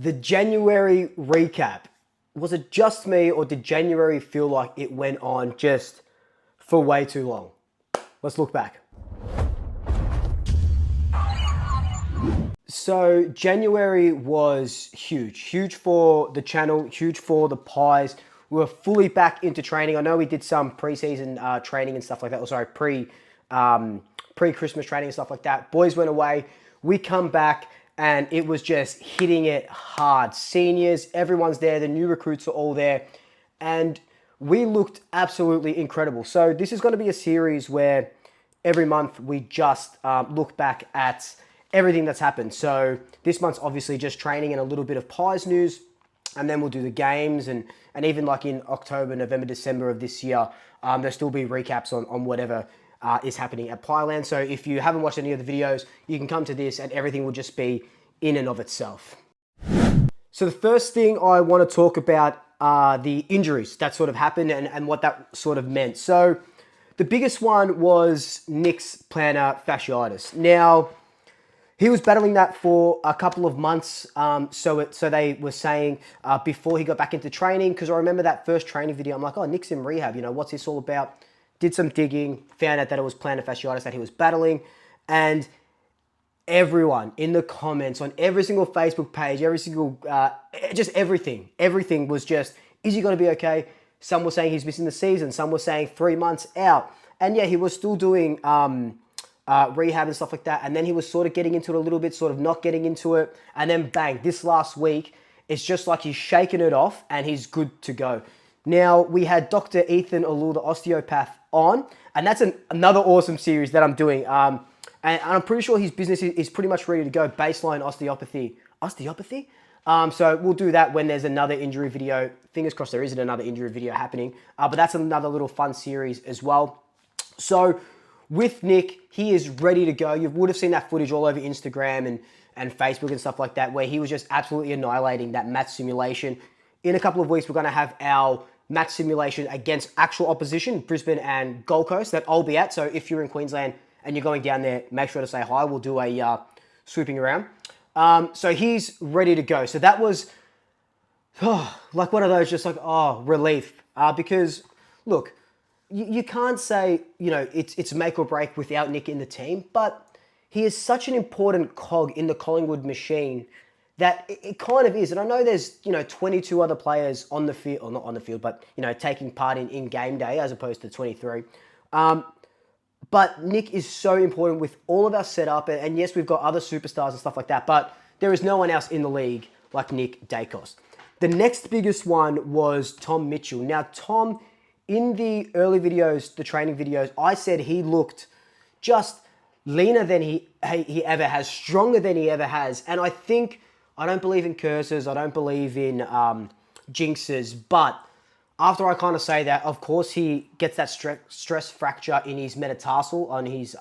The January recap. Was it just me, or did January feel like it went on just for way too long? Let's look back. So January was huge. Huge for the channel, huge for the Pies. We were fully back into training. I know we did some preseason training and stuff like that. Or sorry, pre-Christmas training and stuff like that. Boys went away. We come back and it was just hitting it hard. Seniors, everyone's there. The new recruits are all there. And we looked absolutely incredible. So this is going to be a series where every month we just look back at everything that's happened. So this month's obviously just training and a little bit of Pies news. And then we'll do the games and even like in October, November, December of this year, there'll still be recaps on whatever is happening at Pieland. So if you haven't watched any of the videos, you can come to this and everything will just be in and of itself. So the first thing I want to talk about are the injuries that sort of happened and what that sort of meant. So the biggest one was Nick's plantar fasciitis. Now, he was battling that for a couple of months, so they were saying before he got back into training, because I remember that first training video, I'm like, oh, Nick's in rehab, you know, what's this all about? Did some digging, found out that it was plantar fasciitis that he was battling, and everyone in the comments on every single Facebook page, every single, just everything was just, is he going to be okay? Some were saying he's missing the season, some were saying 3 months out, and yeah, he was still doing rehab and stuff like that. And then he was sort of getting into it a little bit, sort of not getting into it. And then bang, this last week, it's just like he's shaken it off and he's good to go. Now, we had Dr. Ethan Alul, the osteopath, on, and that's another awesome series that I'm doing. And I'm pretty sure his business is pretty much ready to go, baseline osteopathy. Osteopathy? So we'll do that when there's another injury video. Fingers crossed there isn't another injury video happening. But that's another little fun series as well. So with Nick, he is ready to go. You would have seen that footage all over Instagram and Facebook and stuff like that, where he was just absolutely annihilating that match simulation. In a couple of weeks, we're going to have our match simulation against actual opposition, Brisbane and Gold Coast, that I'll be at. So if you're in Queensland and you're going down there, make sure to say hi. We'll do a swooping around. So he's ready to go. So that was like one of those just like, relief. Because, look, you can't say, you know, it's make or break without Nick in the team, but he is such an important cog in the Collingwood machine that it kind of is. And I know there's, you know, 22 other players on the field, or not on the field, but, you know, taking part in game day as opposed to 23. But Nick is so important with all of our setup. And yes, we've got other superstars and stuff like that, but there is no one else in the league like Nick Dacos. The next biggest one was Tom Mitchell. Now, Tom, in the early videos, the training videos, I said he looked just leaner than he ever has, stronger than he ever has. And I don't believe in curses, I don't believe in jinxes, but after I kind of say that, of course he gets that stress fracture in his metatarsal, on his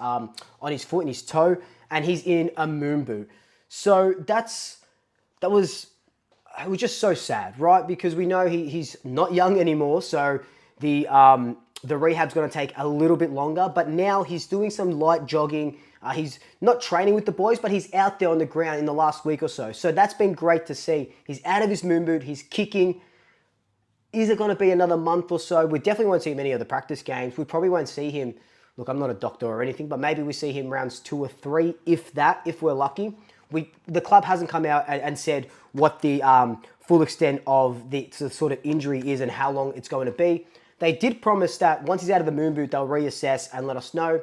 foot and his toe, and he's in a moon boot. So it was just so sad, right? Because we know he's not young anymore, so the rehab's going to take a little bit longer, but now he's doing some light jogging. He's not training with the boys, but he's out there on the ground in the last week or so. So that's been great to see. He's out of his moon boot. He's kicking. Is it going to be another month or so? We definitely won't see him any of the practice games. We probably won't see him. Look, I'm not a doctor or anything, but maybe we see him rounds 2 or 3, if that, if we're lucky. The club hasn't come out and said what the full extent of the sort of injury is and how long it's going to be. They did promise that once he's out of the moon boot, they'll reassess and let us know.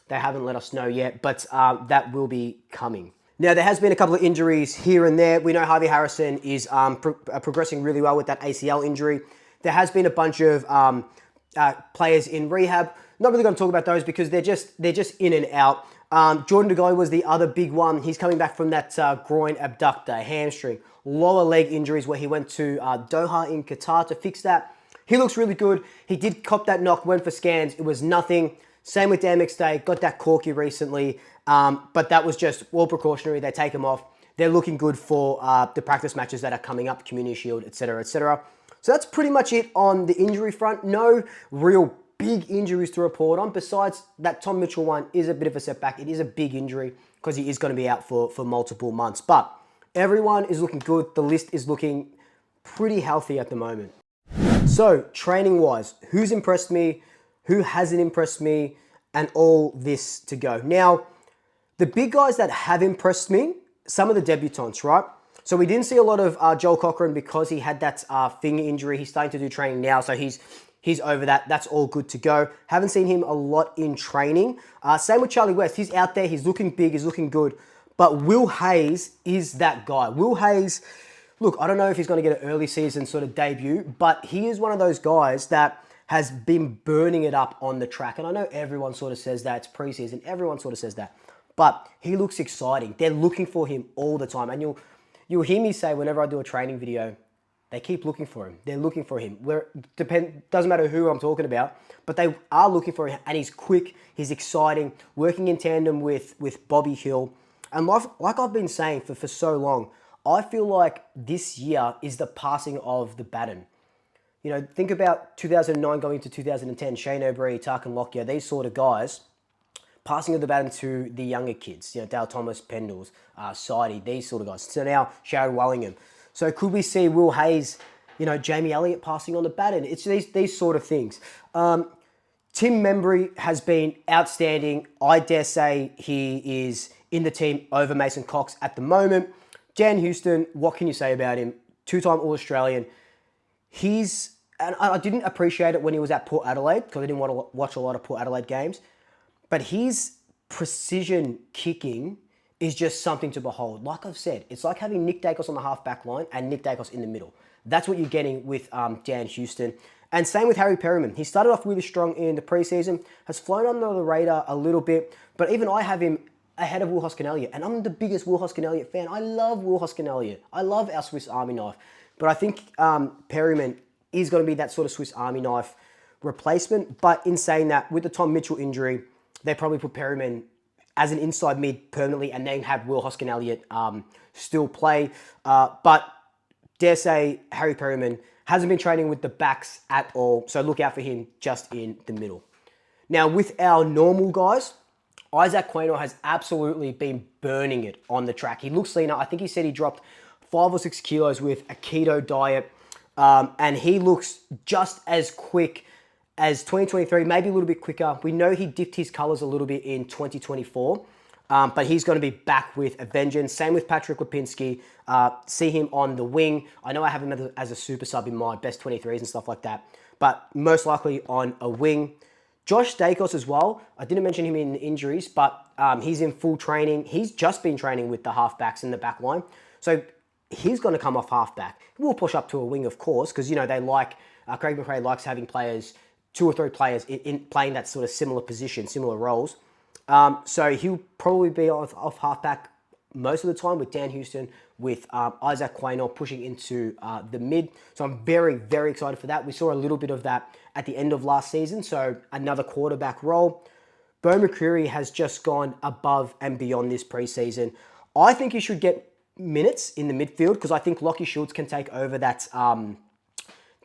They haven't let us know yet, but that will be coming. Now, there has been a couple of injuries here and there. We know Harvey Harrison is progressing really well with that ACL injury. There has been a bunch of players in rehab. Not really going to talk about those because they're just in and out. Jordan DeGoey was the other big one. He's coming back from that groin abductor, hamstring, lower leg injuries where he went to Doha in Qatar to fix that. He looks really good. He did cop that knock, went for scans. It was nothing. Same with Dan McStay. Got that corky recently. But that was just all precautionary. They take him off. They're looking good for the practice matches that are coming up, Community Shield, etc., etc. So that's pretty much it on the injury front. No real big injuries to report on. Besides that Tom Mitchell one is a bit of a setback. It is a big injury because he is going to be out for multiple months. But Everyone is looking good. The list is looking pretty healthy at the moment. So training wise, who's impressed me, who hasn't impressed me, and all this to go. Now, the big guys that have impressed me, some of the debutants, right? So we didn't see a lot of Joel Cochran because he had that finger injury. He's starting to do training now, so he's over that. That's all good to go. Haven't seen him a lot in training. Same with Charlie West. He's out there. He's looking big. He's looking good. But Will Hayes is that guy. Will Hayes, look, I don't know if he's going to get an early season sort of debut, but he is one of those guys that has been burning it up on the track. And I know everyone sort of says that. It's preseason. Everyone sort of says that. But he looks exciting. They're looking for him all the time. And you'll hear me say whenever I do a training video, they keep looking for him. They're looking for him. Doesn't matter who I'm talking about, but they are looking for him. And he's quick. He's exciting. Working in tandem with Bobby Hill. And like I've been saying for so long, I feel like this year is the passing of the baton. You know, think about 2009 going to 2010, Shane O'Brien, Tarkin Lockyer, these sort of guys, passing of the baton to the younger kids, you know, Dale Thomas, Pendles, Sidey, these sort of guys. So now, Sherrod Wellingham. So could we see Will Hayes, you know, Jamie Elliott passing on the baton? It's these sort of things. Tim Membry has been outstanding. I dare say he is in the team over Mason Cox at the moment. Dan Houston, what can you say about him? Two-time All-Australian. And I didn't appreciate it when he was at Port Adelaide because I didn't want to watch a lot of Port Adelaide games. But his precision kicking is just something to behold. Like I've said, it's like having Nick Dacos on the half-back line and Nick Dacos in the middle. That's what you're getting with Dan Houston. And same with Harry Perryman. He started off really strong in the preseason, has flown under the radar a little bit, but even I have him ahead of Will Hoskin-Elliott, and I'm the biggest Will Hoskin-Elliott fan. I love Will Hoskin-Elliott. I love our Swiss Army knife. But I think Perryman is going to be that sort of Swiss Army knife replacement. But in saying that, with the Tom Mitchell injury, they probably put Perryman as an inside mid permanently and then have Will Hoskin-Elliott still play. But dare say Harry Perryman hasn't been training with the backs at all, so look out for him just in the middle. Now, with our normal guys, Isaac Quaynor has absolutely been burning it on the track. He looks leaner. I think he said he dropped 5 or 6 kilos with a keto diet, and he looks just as quick as 2023, maybe a little bit quicker. We know he dipped his colors a little bit in 2024, but he's going to be back with a vengeance. Same with Patrick Lipinski. See him on the wing. I know I have him as a super sub in my best 23s and stuff like that, but most likely on a wing. Josh Dacos as well. I didn't mention him in injuries, but he's in full training. He's just been training with the halfbacks in the back line. So he's going to come off halfback. We'll push up to a wing, of course, because, you know, they like, Craig McRae likes having players, 2 or 3 players in playing that sort of similar position, similar roles. So he'll probably be off halfback most of the time with Dan Houston, with Isaac Quaynor pushing into the mid. So I'm very, very excited for that. We saw a little bit of that at the end of last season, so another quarterback role. Bo McCreary has just gone above and beyond this preseason. I think he should get minutes in the midfield because I think Lockie Schultz can take over that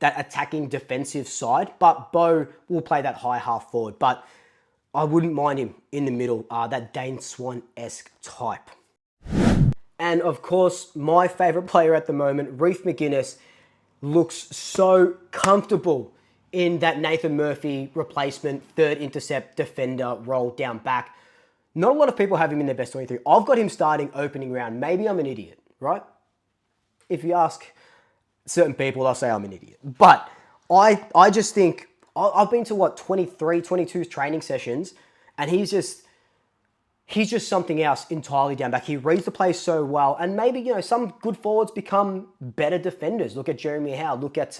attacking defensive side, but Bo will play that high half forward. But I wouldn't mind him in the middle, that Dane Swan-esque type. And of course, my favorite player at the moment, Reef McGuinness, looks so comfortable in that Nathan Murphy replacement, third intercept defender role down back. Not a lot of people have him in their best 23. I've got him starting opening round. Maybe I'm an idiot, right? If you ask certain people, they'll say I'm an idiot. But I just think, I've been to 23, 22 training sessions, and he's just something else entirely down back. He reads the play so well, and maybe, you know, some good forwards become better defenders. Look at Jeremy Howe, look at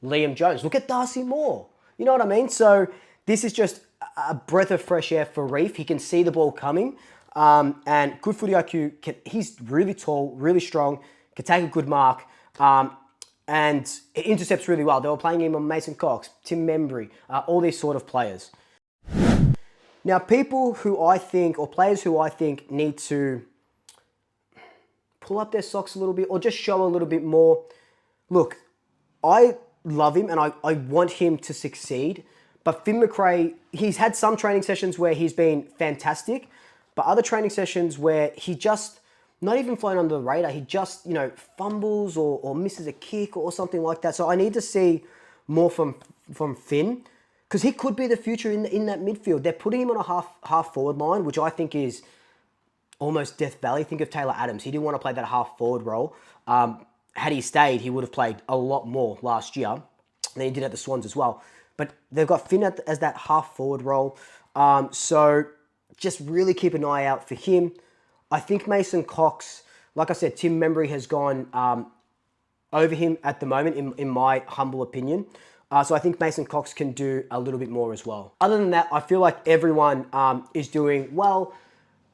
Liam Jones, look at Darcy Moore. You know what I mean? So this is just a breath of fresh air for Reef. He can see the ball coming, and good footy IQ. He's really tall, really strong, can take a good mark, and intercepts really well. They were playing him on Mason Cox, Tim Membry, all these sort of players. Now, people who I think, or players who I think need to pull up their socks a little bit or just show a little bit more. Look, I love him and I want him to succeed. But Finn McRae, he's had some training sessions where he's been fantastic, but other training sessions where he just not even flying under the radar. He just, fumbles or misses a kick or something like that. So I need to see more from Finn, because he could be the future in that midfield. They're putting him on a half forward line, which I think is almost Death Valley. Think of Taylor Adams. He didn't want to play that half forward role. Had he stayed, he would have played a lot more last year than he did at the Swans as well. But they've got Finn as that half forward role. So just really keep an eye out for him. I think Mason Cox, like I said, Tim Membry has gone over him at the moment, in my humble opinion. So I think Mason Cox can do a little bit more as well. Other than that, I feel like everyone is doing well.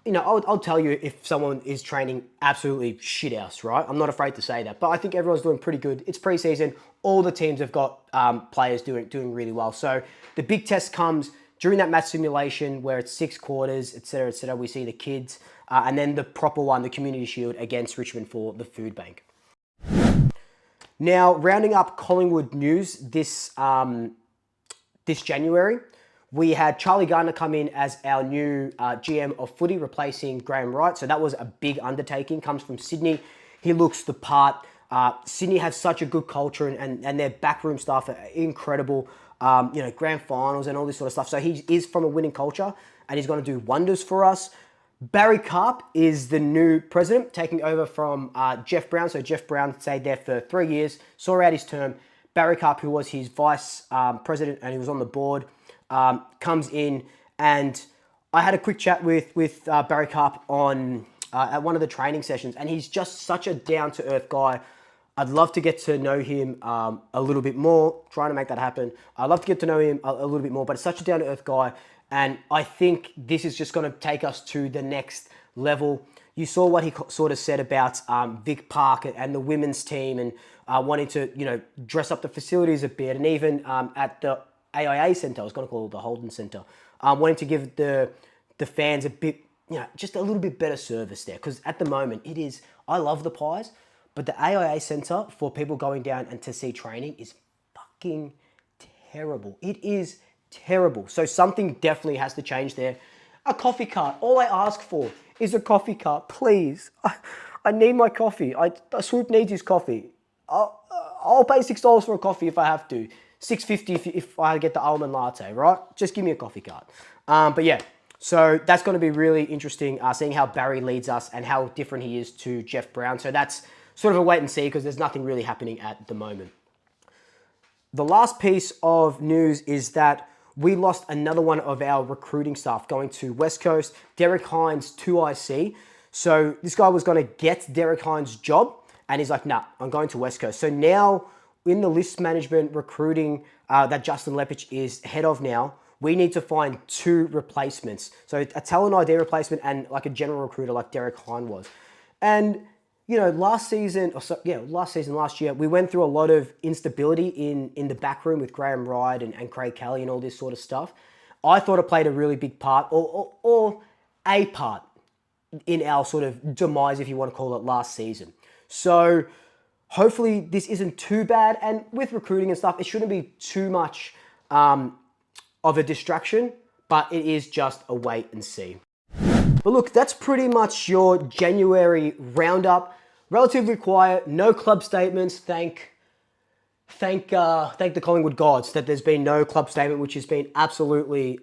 I'll tell you if someone is training absolutely shit house, right? I'm not afraid to say that, but I think everyone's doing pretty good. It's preseason. All the teams have got players doing really well. So the big test comes during that match simulation where it's 6 quarters, et cetera. We see the kids, and then the proper one, the Community Shield against Richmond for the food bank. Now, rounding up Collingwood news this January, we had Charlie Gardner come in as our new GM of footy, replacing Graham Wright. So that was a big undertaking. Comes from Sydney. He looks the part. Sydney has such a good culture, and their backroom staff are incredible. Grand finals and all this sort of stuff. So he is from a winning culture, and he's going to do wonders for us. Barry Karp is the new president, taking over from Jeff Brown. So Jeff Brown stayed there for 3 years, saw out his term. Barry Karp, who was his vice president and he was on the board, comes in, and I had a quick chat with Barry Karp on at one of the training sessions, and he's just such a down-to-earth guy. I'd love to get to know him a little bit more, trying to make that happen. I'd love to get to know him a little bit more, but it's such a down-to-earth guy, and I think this is just going to take us to the next level. You saw what he sort of said about Vic Park and the women's team, and wanting to, dress up the facilities a bit, and even at the AIA Centre, I was going to call it the Holden Centre, wanting to give the fans a bit, just a little bit better service there. Because at the moment, I love the Pies, but the AIA Centre for people going down and to see training is fucking terrible. It is terrible. So something definitely has to change there. A coffee cart. All I ask for is a coffee cart, please. I need my coffee. Swoop needs his coffee. I'll pay $6 for a coffee if I have to. $6.50 if I get the almond latte, right? Just give me a coffee cart. But yeah, so that's going to be really interesting, seeing how Barry leads us and how different he is to Jeff Brown. So that's sort of a wait and see, because there's nothing really happening at the moment. The last piece of news is that we lost another one of our recruiting staff going to West Coast, Derek Hines to IC. So this guy was going to get Derek Hines' job, and he's like, nah, I'm going to West Coast. So now in the list management recruiting that Justin Lepich is head of now, we need to find 2 replacements. So a talent ID replacement and like a general recruiter like Derek Hines was. And last year, we went through a lot of instability in the back room with Graham Wright and Craig Kelly and all this sort of stuff. I thought it played a really big part, or a part in our sort of demise, if you want to call it, last season. So hopefully this isn't too bad. And with recruiting and stuff, it shouldn't be too much of a distraction, but it is just a wait and see. But look, that's pretty much your January roundup. Relatively quiet, no club statements. Thank the Collingwood gods that there's been no club statement, which has been absolutely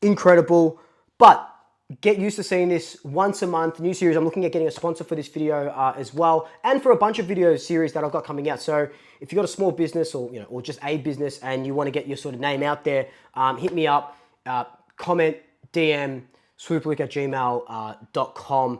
incredible. But get used to seeing this once a month, new series. I'm looking at getting a sponsor for this video as well, and for a bunch of video series that I've got coming out. So if you've got a small business or just a business and you want to get your sort of name out there, hit me up, comment, DM, swoopluke@gmail.com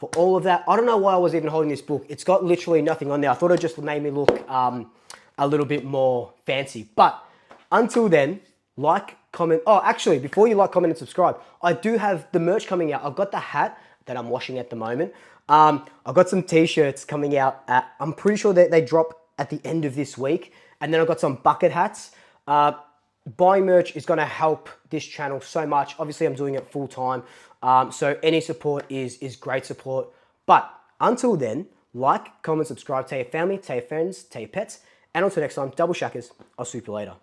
for all of that. I don't know why I was even holding this book. It's got literally nothing on there. I thought it just made me look a little bit more fancy. But until then, like, comment. Oh, actually, before you like, comment, and subscribe, I do have the merch coming out. I've got the hat that I'm washing at the moment. I've got some t-shirts coming out. I'm pretty sure that they drop at the end of this week. And then I've got some bucket hats. Buying merch is going to help this channel so much. Obviously, I'm doing it full time. So any support is great support. But until then, like, comment, subscribe, tell your family, tell your friends, tell your pets. And until next time, double shackers. I'll swoop you later.